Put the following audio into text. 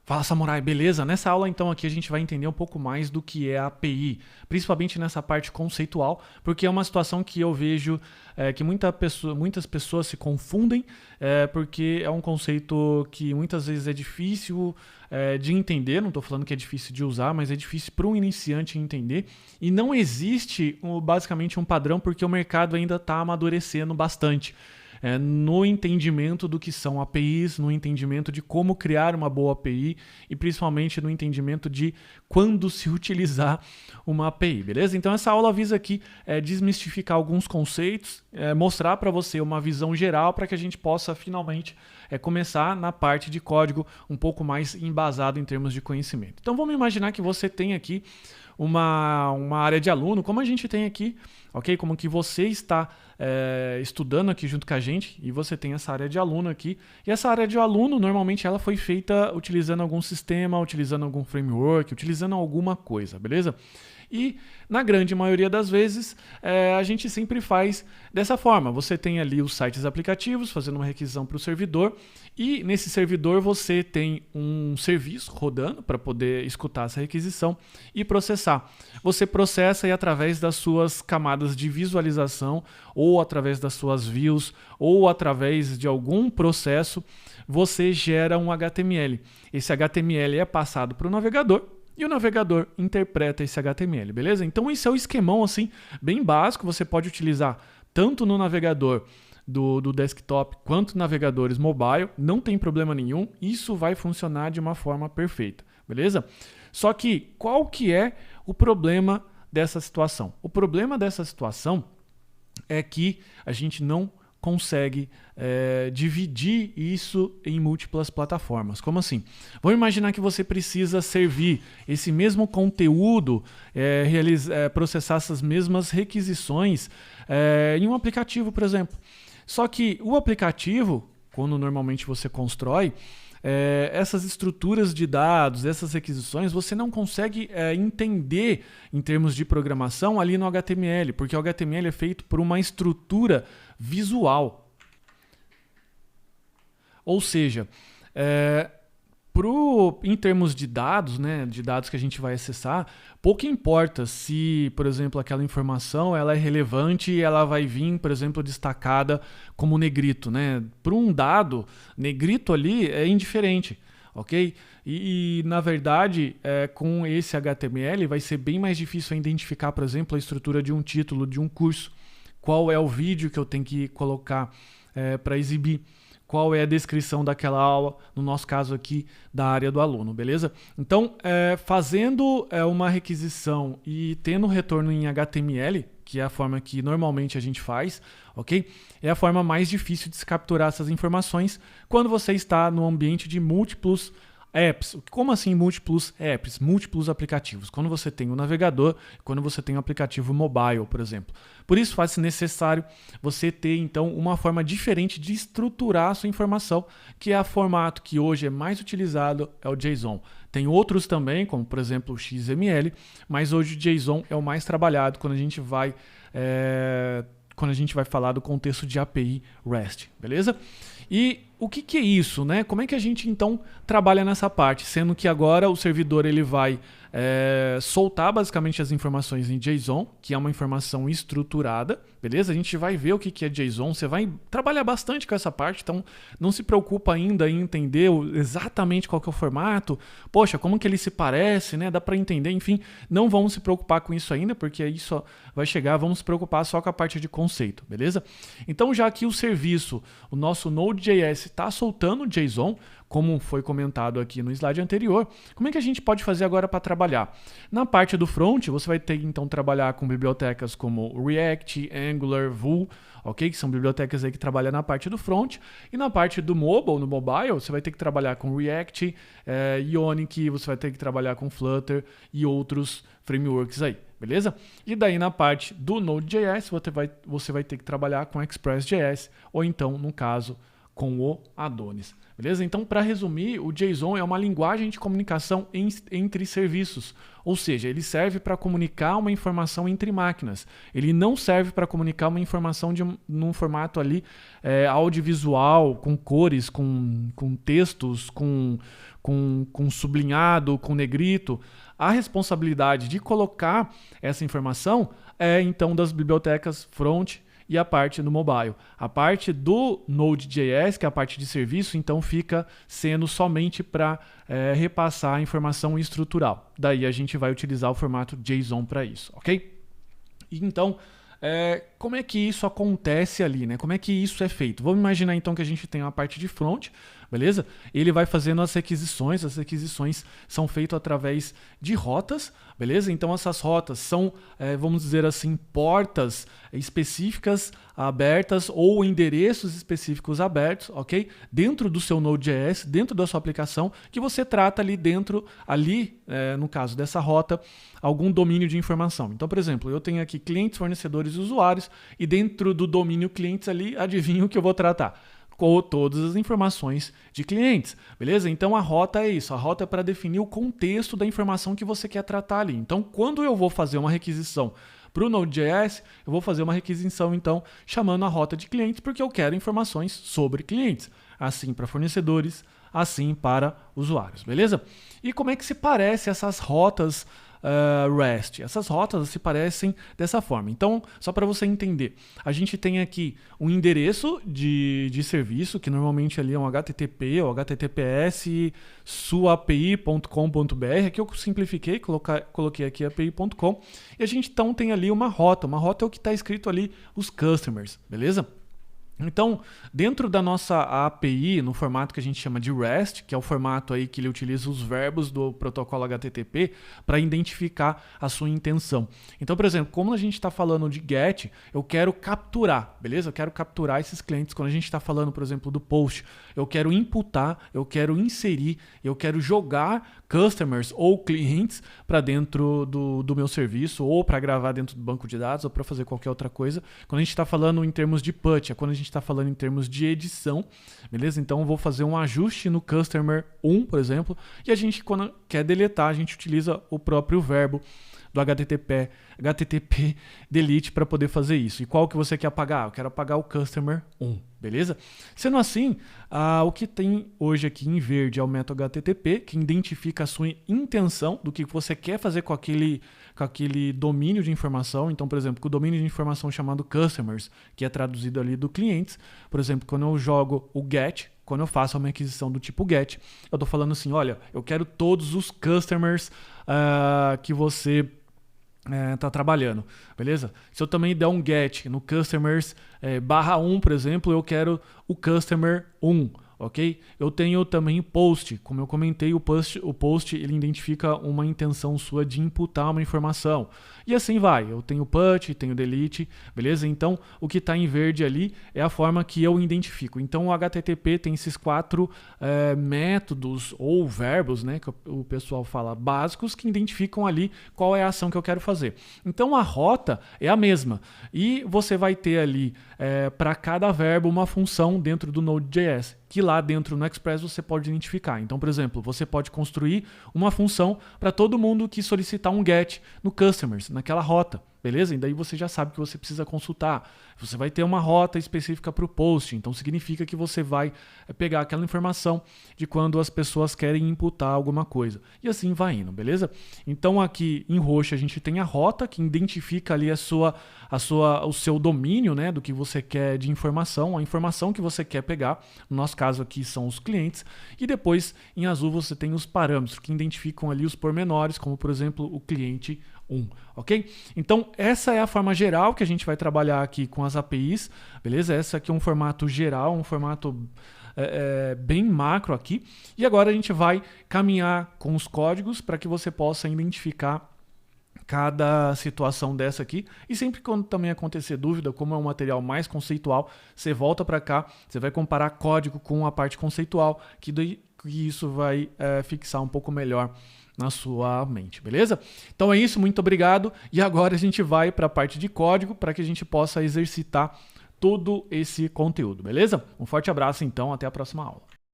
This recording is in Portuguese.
Fala, Samurai, beleza? Nessa aula, então, aqui a gente vai entender um pouco mais do que é a API, principalmente nessa parte conceitual, porque é uma situação que eu vejo que muitas pessoas se confundem, porque é um conceito que muitas vezes é difícil de entender, não estou falando que é difícil de usar, mas é difícil para um iniciante entender, e não existe basicamente um padrão, porque o mercado ainda está amadurecendo bastante. No entendimento do que são APIs, no entendimento de como criar uma boa API e principalmente no entendimento de quando se utilizar uma API, beleza? Então essa aula visa aqui desmistificar alguns conceitos, mostrar para você uma visão geral para que a gente possa finalmente começar na parte de código um pouco mais embasado em termos de conhecimento. Então vamos imaginar que você tem aqui uma área de aluno, como a gente tem aqui, ok? Como que você está estudando aqui junto com a gente e você tem essa área de aluno aqui. E essa área de aluno, normalmente ela foi feita utilizando algum sistema, utilizando algum framework, utilizando alguma coisa, beleza? E na grande maioria das vezes a gente sempre faz dessa forma. Você tem ali os sites aplicativos fazendo uma requisição para o servidor e nesse servidor você tem um serviço rodando para poder escutar essa requisição e processar. Você processa e através das suas camadas de visualização ou através das suas views ou através de algum processo você gera um HTML. Esse HTML é passado para o navegador e o navegador interpreta esse HTML, beleza? Então esse é o esquemão assim, bem básico, você pode utilizar tanto no navegador do desktop quanto navegadores mobile, não tem problema nenhum, isso vai funcionar de uma forma perfeita, beleza? Só que qual que é o problema dessa situação? O problema dessa situação é que a gente não consegue dividir isso em múltiplas plataformas. Como assim? Vamos imaginar que você precisa servir esse mesmo conteúdo, processar essas mesmas requisições em um aplicativo, por exemplo. Só que o aplicativo, quando normalmente você constrói, essas estruturas de dados, essas requisições, você não consegue entender em termos de programação ali no HTML, porque o HTML é feito por uma estrutura visual. Ou seja, em termos de dados, né, de dados que a gente vai acessar, pouco importa se, por exemplo, aquela informação ela é relevante e ela vai vir, por exemplo, destacada como negrito, né? Para um dado, negrito ali é indiferente, ok? E na verdade, com esse HTML vai ser bem mais difícil identificar, por exemplo, a estrutura de um título de um curso, qual é o vídeo que eu tenho que colocar para exibir, qual é a descrição daquela aula, no nosso caso aqui, da área do aluno, beleza? Então, fazendo uma requisição e tendo retorno em HTML, que é a forma que normalmente a gente faz, ok? É a forma mais difícil de se capturar essas informações quando você está no ambiente de múltiplos apps. Como assim múltiplos apps? Múltiplos aplicativos. Quando você tem um navegador, quando você tem um aplicativo mobile, por exemplo. Por isso faz-se necessário você ter, então, uma forma diferente de estruturar a sua informação, que é o formato que hoje é mais utilizado, é o JSON. Tem outros também, como por exemplo o XML, mas hoje o JSON é o mais trabalhado quando a gente vai falar do contexto de API REST, beleza? E o que é isso, né? Como é que a gente então trabalha nessa parte? Sendo que agora o servidor ele vai soltar basicamente as informações em JSON, que é uma informação estruturada, beleza? A gente vai ver o que é JSON, você vai trabalhar bastante com essa parte, então não se preocupa ainda em entender exatamente qual que é o formato, poxa, como que ele se parece, né? Dá para entender, enfim, não vamos se preocupar com isso ainda, porque isso vai chegar, vamos se preocupar só com a parte de conceito, beleza? Então já que o serviço, o nosso Node.js está soltando JSON, como foi comentado aqui no slide anterior, como é que a gente pode fazer agora para trabalhar? Na parte do front, você vai ter então trabalhar com bibliotecas como React, Angular, Vue, ok? Que são bibliotecas aí que trabalham na parte do front. E na parte do mobile, no mobile, você vai ter que trabalhar com React, Ionic, você vai ter que trabalhar com Flutter e outros frameworks aí, beleza? E daí na parte do Node.js, você vai ter que trabalhar com Express.js ou então, no caso, com o Adonis. Beleza? Então, para resumir, o JSON é uma linguagem de comunicação entre serviços, ou seja, ele serve para comunicar uma informação entre máquinas. Ele não serve para comunicar uma informação num formato ali audiovisual, com cores, com textos, com sublinhado, com negrito. A responsabilidade de colocar essa informação é, então, das bibliotecas front e a parte do mobile. A parte do Node.js, que é a parte de serviço, então fica sendo somente para repassar a informação estrutural. Daí a gente vai utilizar o formato JSON para isso, ok? Então, como é que isso acontece ali, né? Como é que isso é feito? Vamos imaginar então que a gente tem uma parte de front, beleza? Ele vai fazendo as requisições são feitas através de rotas, beleza? Então essas rotas são, vamos dizer assim, portas específicas abertas ou endereços específicos abertos, ok? Dentro do seu Node.js, dentro da sua aplicação, que você trata ali dentro, no caso dessa rota, algum domínio de informação. Então, por exemplo, eu tenho aqui clientes, fornecedores e usuários, e dentro do domínio clientes ali, adivinha o que eu vou tratar? Com todas as informações de clientes, beleza? Então a rota é isso, a rota é para definir o contexto da informação que você quer tratar ali. Então quando eu vou fazer uma requisição para o Node.js, eu vou fazer uma requisição então chamando a rota de clientes porque eu quero informações sobre clientes, assim para fornecedores, assim para usuários, beleza? E como é que se parece essas rotas REST? Essas rotas se parecem dessa forma. Então, só para você entender, a gente tem aqui um endereço de serviço, que normalmente ali é um HTTP ou HTTPS suapi.com.br. Aqui eu simplifiquei, coloquei aqui api.com, e a gente então tem ali uma rota. Uma rota é o que está escrito ali, os customers, beleza? Então, dentro da nossa API, no formato que a gente chama de REST, que é o formato aí que ele utiliza os verbos do protocolo HTTP para identificar a sua intenção. Então, por exemplo, como a gente está falando de GET, eu quero capturar, beleza? Eu quero capturar esses clientes. Quando a gente está falando, por exemplo, do POST, eu quero imputar, eu quero inserir, eu quero jogar customers ou clientes para dentro do meu serviço, ou para gravar dentro do banco de dados, ou para fazer qualquer outra coisa. Quando a gente está falando em termos de PUT, é quando a gente está falando em termos de edição, beleza? Então eu vou fazer um ajuste no customer 1, por exemplo, e a gente, quando quer deletar, a gente utiliza o próprio verbo do HTTP delete para poder fazer isso. E qual que você quer apagar? Eu quero apagar o customer 1, beleza? Sendo assim, o que tem hoje aqui em verde é o método HTTP, que identifica a sua intenção do que você quer fazer com aquele domínio de informação. Então, por exemplo, com o domínio de informação chamado customers, que é traduzido ali do clientes. Por exemplo, quando eu jogo o get, quando eu faço uma aquisição do tipo get, eu estou falando assim, olha, eu quero todos os customers que você está trabalhando, beleza? Se eu também der um get no customers /1, por exemplo, eu quero o customer 1, ok? Eu tenho também o post, como eu comentei, o post ele identifica uma intenção sua de imputar uma informação. E assim vai, eu tenho put, tenho delete, beleza? Então, o que está em verde ali é a forma que eu identifico. Então, o HTTP tem esses 4 métodos ou verbos, né, que o pessoal fala, básicos, que identificam ali qual é a ação que eu quero fazer. Então, a rota é a mesma. E você vai ter ali, para cada verbo, uma função dentro do Node.js, que lá dentro no Express você pode identificar. Então, por exemplo, você pode construir uma função para todo mundo que solicitar um GET no Customers, naquela rota, beleza? E daí você já sabe que você precisa consultar. Você vai ter uma rota específica para o post, então significa que você vai pegar aquela informação de quando as pessoas querem imputar alguma coisa. E assim vai indo, beleza? Então aqui em roxo a gente tem a rota, que identifica ali o seu domínio, né, do que você quer de informação, a informação que você quer pegar. No nosso caso aqui são os clientes. E depois em azul você tem os parâmetros, que identificam ali os pormenores, como por exemplo o cliente 1, ok? Então essa é a forma geral que a gente vai trabalhar aqui com as APIs, beleza? Essa aqui é um formato geral, um formato bem macro aqui. E agora a gente vai caminhar com os códigos para que você possa identificar cada situação dessa aqui. E sempre quando também acontecer dúvida, como é um material mais conceitual, você volta para cá, você vai comparar código com a parte conceitual, que isso vai fixar um pouco melhor na sua mente, beleza? Então é isso, muito obrigado. E agora a gente vai para a parte de código para que a gente possa exercitar todo esse conteúdo, beleza? Um forte abraço então, até a próxima aula.